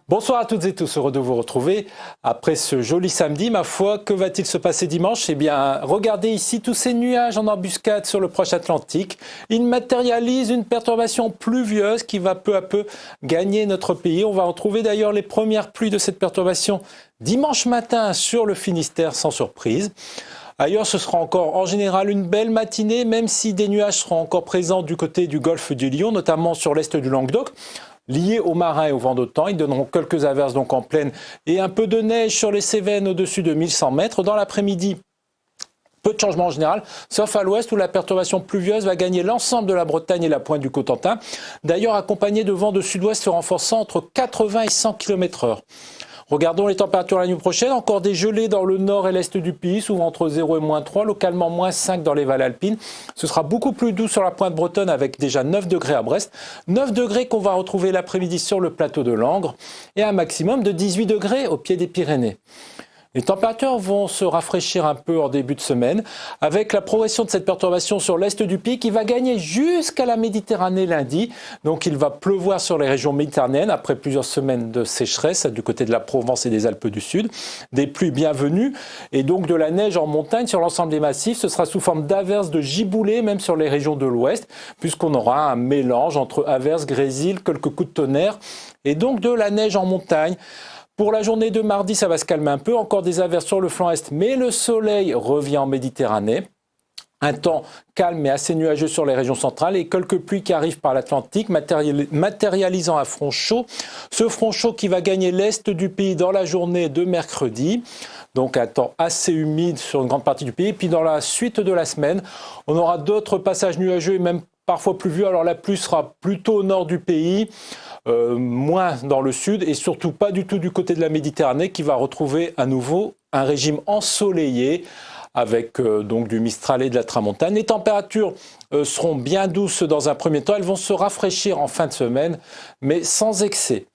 Bonsoir à toutes et tous, heureux de vous retrouver. Après ce joli samedi, ma foi, que va-t-il se passer dimanche? Eh bien, regardez ici tous ces nuages en embuscade sur le proche Atlantique. Ils matérialisent une perturbation pluvieuse qui va peu à peu gagner notre pays. On va retrouver d'ailleurs les premières pluies de cette perturbation dimanche matin sur le Finistère sans surprise. Ailleurs, ce sera encore en général une belle matinée, même si des nuages seront encore présents du côté du golfe du Lion, notamment sur l'est du Languedoc. Liés aux marins et au vent d'automne, ils donneront quelques averses donc en plaine et un peu de neige sur les Cévennes au-dessus de 1100 mètres. Dans l'après-midi, peu de changements en général, sauf à l'ouest où la perturbation pluvieuse va gagner l'ensemble de la Bretagne et la pointe du Cotentin. D'ailleurs, accompagnée de vents de sud-ouest se renforçant entre 80 et 100 km/h. Regardons les températures la nuit prochaine. Encore des gelées dans le nord et l'est du pays, souvent entre 0 et -3, localement -5 dans les vallées alpines. Ce sera beaucoup plus doux sur la pointe bretonne avec déjà 9 degrés à Brest. 9 degrés qu'on va retrouver l'après-midi sur le plateau de Langres et un maximum de 18 degrés au pied des Pyrénées. Les températures vont se rafraîchir un peu en début de semaine avec la progression de cette perturbation sur l'est du pays qui va gagner jusqu'à la Méditerranée lundi. Donc il va pleuvoir sur les régions méditerranéennes après plusieurs semaines de sécheresse du côté de la Provence et des Alpes du Sud. Des pluies bienvenues et donc de la neige en montagne sur l'ensemble des massifs. Ce sera sous forme d'averses, de giboulées, même sur les régions de l'ouest, puisqu'on aura un mélange entre averses, grésil, quelques coups de tonnerre et donc de la neige en montagne. Pour la journée de mardi, ça va se calmer un peu. Encore des averses sur le flanc est, mais le soleil revient en Méditerranée. Un temps calme et assez nuageux sur les régions centrales et quelques pluies qui arrivent par l'Atlantique, matérialisant un front chaud. Ce front chaud qui va gagner l'est du pays dans la journée de mercredi. Donc un temps assez humide sur une grande partie du pays. Puis dans la suite de la semaine, on aura d'autres passages nuageux et même parfois pluvieux. Alors la pluie sera plutôt au nord du pays. Moins dans le sud et surtout pas du tout du côté de la Méditerranée qui va retrouver à nouveau un régime ensoleillé avec donc du Mistral et de la Tramontane. Les températures seront bien douces dans un premier temps, elles vont se rafraîchir en fin de semaine mais sans excès.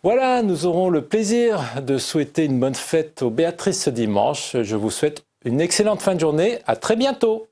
Voilà, nous aurons le plaisir de souhaiter une bonne fête aux Béatrices ce dimanche. Je vous souhaite une excellente fin de journée, à très bientôt.